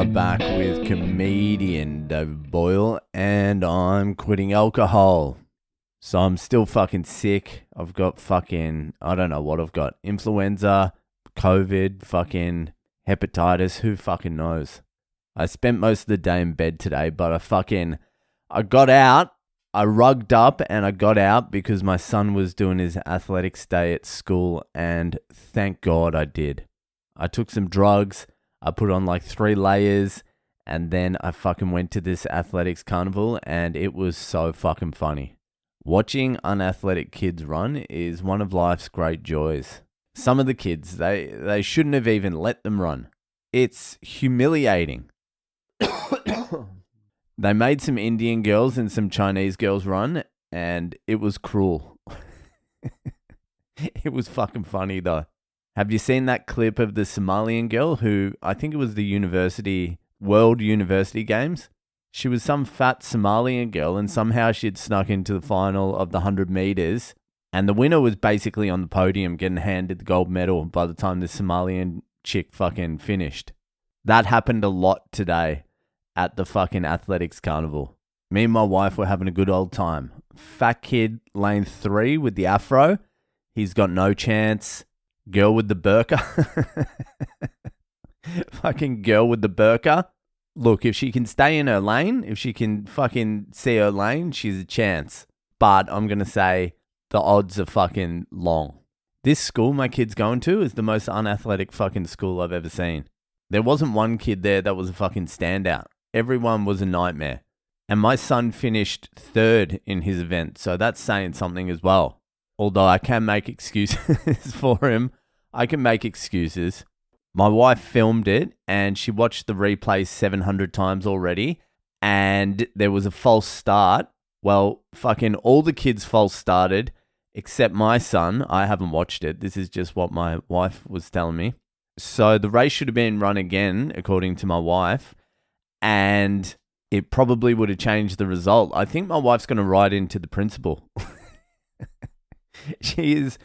are back with comedian David Boyle, and I'm quitting alcohol. So I'm still fucking sick. I've got I don't know what I've got. Influenza, COVID, fucking hepatitis, who fucking knows? I spent most of the day in bed today, but I got out, I rugged up and I got out because my son was doing his athletics day at school, and thank God I did. I took some drugs, I put on like 3 layers, and then I fucking went to this athletics carnival, and it was so fucking funny. Watching unathletic kids run is one of life's great joys. Some of the kids, they shouldn't have even let them run. It's humiliating. They made some Indian girls and some Chinese girls run, and it was cruel. It was fucking funny though. Have you seen that clip of the Somalian girl who, I think it was the World University Games? She was some fat Somalian girl, and somehow she'd snuck into the final of the 100 meters, and the winner was basically on the podium getting handed the gold medal by the time the Somalian chick fucking finished. That happened a lot today at the fucking athletics carnival. Me and my wife were having a good old time. Fat kid, lane 3 with the afro. He's got no chance. Girl with the burqa. Fucking girl with the burqa. Look, if she can stay in her lane, if she can fucking see her lane, she's a chance. But I'm going to say the odds are fucking long. This school my kid's going to is the most unathletic fucking school I've ever seen. There wasn't one kid there that was a fucking standout. Everyone was a nightmare. And my son finished 3rd in his event, so that's saying something as well. Although I can make excuses for him. I can make excuses. My wife filmed it and she watched the replay 700 times already, and there was a false start. Well, fucking all the kids false started except my son. I haven't watched it. This is just what my wife was telling me. So the race should have been run again, according to my wife, and it probably would have changed the result. I think my wife's going to write into the principal. She is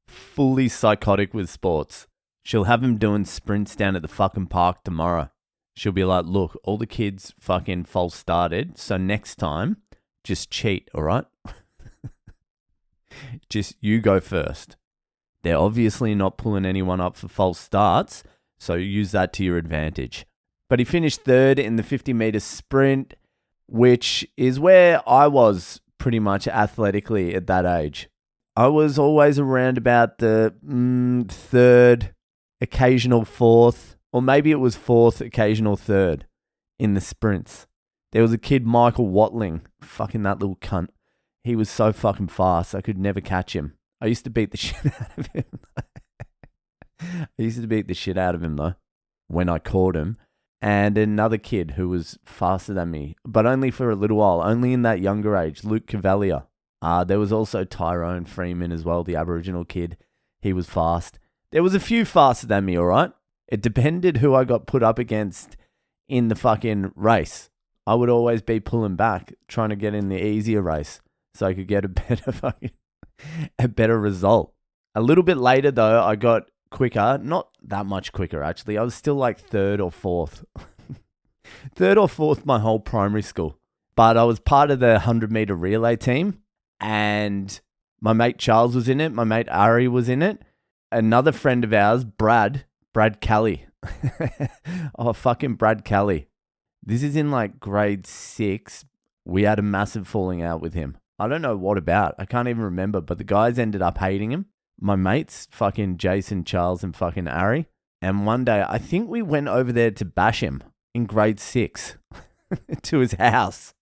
fully psychotic with sports. She'll have him doing sprints down at the fucking park tomorrow. She'll be like, look, all the kids fucking false started, so next time, just cheat, all right? Just you go first. They're obviously not pulling anyone up for false starts, so use that to your advantage. But he finished 3rd in the 50-meter sprint, which is where I was pretty much athletically at that age. I was always around about the 3rd, occasional 4th, or maybe it was 4th, occasional 3rd in the sprints. There was a kid, Michael Watling, fucking that little cunt. He was so fucking fast, I could never catch him. I used to beat the shit out of him. Though, when I caught him. And another kid who was faster than me, but only for a little while, only in that younger age, Luke Cavalier. There was also Tyrone Freeman as well, the Aboriginal kid. He was fast. There was a few faster than me, all right? It depended who I got put up against in the fucking race. I would always be pulling back, trying to get in the easier race so I could get a better result. A little bit later, though, I got quicker. Not that much quicker, actually. I was still like 3rd or 4th. 3rd or 4th my whole primary school. But I was part of the 100-meter relay team. And my mate Charles was in it. My mate Ari was in it. Another friend of ours, Brad Kelly. Oh, fucking Brad Kelly. This is in like grade 6. We had a massive falling out with him. I don't know what about. I can't even remember. But the guys ended up hating him. My mates, fucking Jason, Charles, and fucking Ari. And one day, I think we went over there to bash him in grade 6 to his house.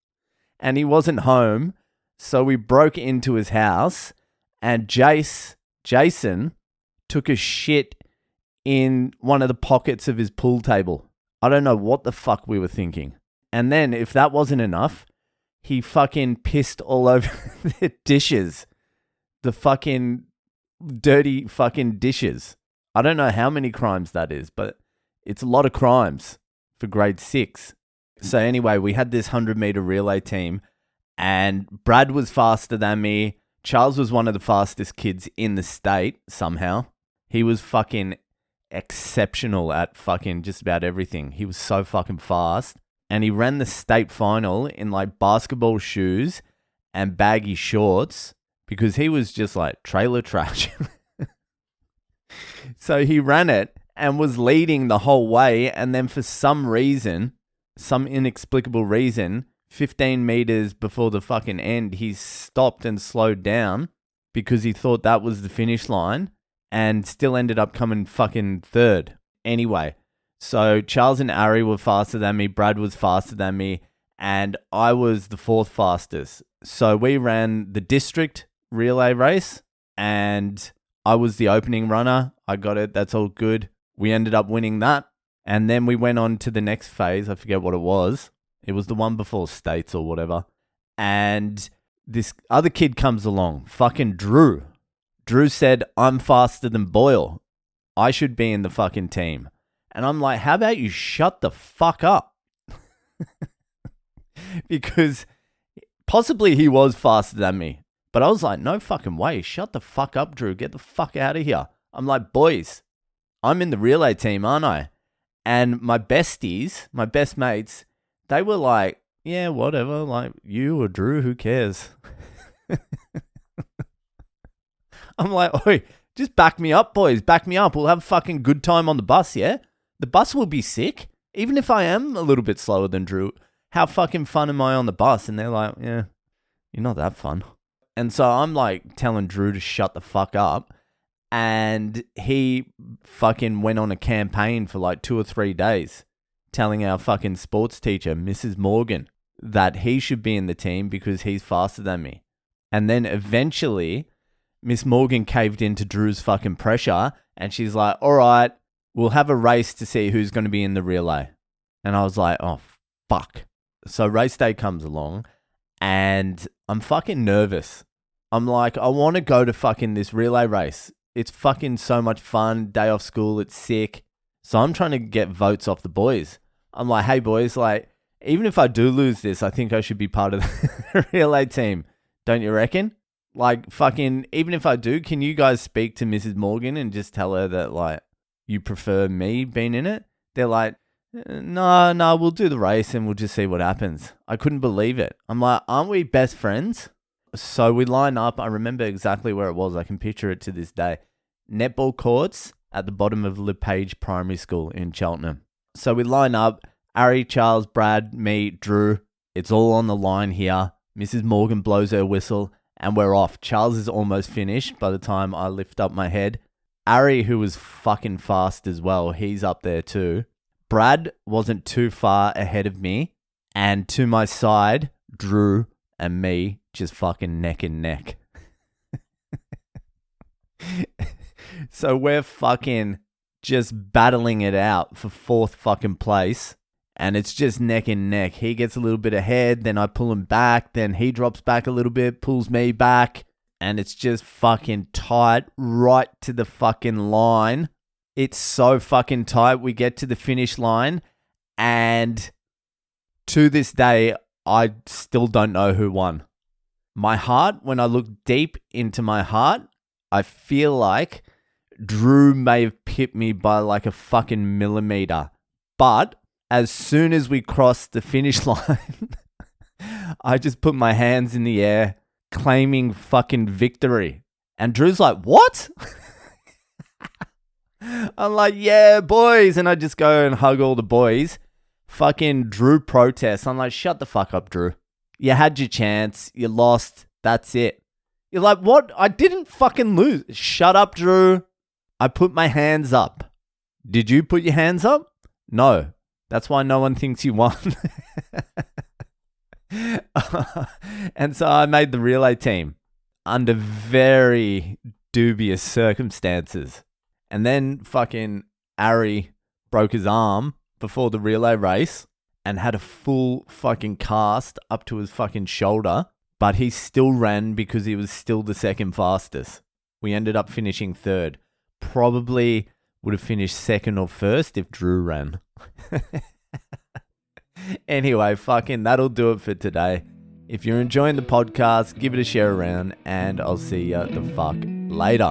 And he wasn't home. So we broke into his house, and Jason took a shit in one of the pockets of his pool table. I don't know what the fuck we were thinking. And then, if that wasn't enough, he fucking pissed all over the dishes. The fucking dirty fucking dishes. I don't know how many crimes that is, but it's a lot of crimes for grade 6. So anyway, we had this 100-meter relay team, and Brad was faster than me. Charles was one of the fastest kids in the state somehow. He was fucking exceptional at fucking just about everything. He was so fucking fast. And he ran the state final in like basketball shoes and baggy shorts because he was just like trailer trash. So he ran it and was leading the whole way. And then for some reason, some inexplicable reason, 15 meters before the fucking end, he stopped and slowed down because he thought that was the finish line and still ended up coming fucking third. Anyway, so Charles and Ari were faster than me, Brad was faster than me, and I was the fourth fastest. So we ran the district relay race and I was the opening runner. I got it. That's all good. We ended up winning that. And then we went on to the next phase. I forget what it was. It was the one before states or whatever. And this other kid comes along, fucking Drew. Drew said, I'm faster than Boyle. I should be in the fucking team. And I'm like, how about you shut the fuck up? Because possibly he was faster than me. But I was like, no fucking way. Shut the fuck up, Drew. Get the fuck out of here. I'm like, boys, I'm in the relay team, aren't I? And my besties, my best mates, they were like, yeah, whatever. Like, you or Drew, who cares? I'm like, oi, just back me up, boys. Back me up. We'll have a fucking good time on the bus, yeah? The bus will be sick. Even if I am a little bit slower than Drew, how fucking fun am I on the bus? And they're like, yeah, you're not that fun. And so I'm like telling Drew to shut the fuck up. And he fucking went on a campaign for like 2 or 3 days telling our fucking sports teacher, Mrs. Morgan, that he should be in the team because he's faster than me. And then eventually Miss Morgan caved into Drew's fucking pressure and she's like, all right, we'll have a race to see who's going to be in the relay. And I was like, oh, fuck. So race day comes along and I'm fucking nervous. I'm like, I want to go to fucking this relay race. It's fucking so much fun. Day off school. It's sick. So I'm trying to get votes off the boys. I'm like, hey boys, like, even if I do lose this, I think I should be part of the relay team. Don't you reckon? Like, fucking, even if I do, can you guys speak to Mrs. Morgan and just tell her that, like, you prefer me being in it? They're like, no, we'll do the race and we'll just see what happens. I couldn't believe it. I'm like, aren't we best friends? So we line up. I remember exactly where it was. I can picture it to this day. Netball courts at the bottom of LePage Primary School in Cheltenham. So we line up. Ari, Charles, Brad, me, Drew. It's all on the line here. Mrs. Morgan blows her whistle and we're off. Charles is almost finished by the time I lift up my head. Ari, who was fucking fast as well, he's up there too. Brad wasn't too far ahead of me. And to my side, Drew and me just fucking neck and neck. So we're fucking just battling it out for fourth fucking place. And it's just neck and neck. He gets a little bit ahead, then I pull him back, then he drops back a little bit, pulls me back. And it's just fucking tight right to the fucking line. It's so fucking tight. We get to the finish line. And to this day, I still don't know who won. My heart, when I look deep into my heart, I feel like Drew may have pipped me by like a fucking millimeter. But as soon as we crossed the finish line, I just put my hands in the air, claiming fucking victory. And Drew's like, what? I'm like, yeah, boys. And I just go and hug all the boys. Fucking Drew protests. I'm like, shut the fuck up, Drew. You had your chance. You lost. That's it. You're like, what? I didn't fucking lose. Shut up, Drew. I put my hands up. Did you put your hands up? No. That's why no one thinks you won. And so I made the relay team under very dubious circumstances. And then fucking Ari broke his arm before the relay race and had a full fucking cast up to his fucking shoulder. But he still ran because he was still the second fastest. We ended up finishing third. Probably would have finished second or first if Drew ran. Anyway, fucking that'll do it for today. If you're enjoying the podcast, give it a share around and I'll see ya the fuck later.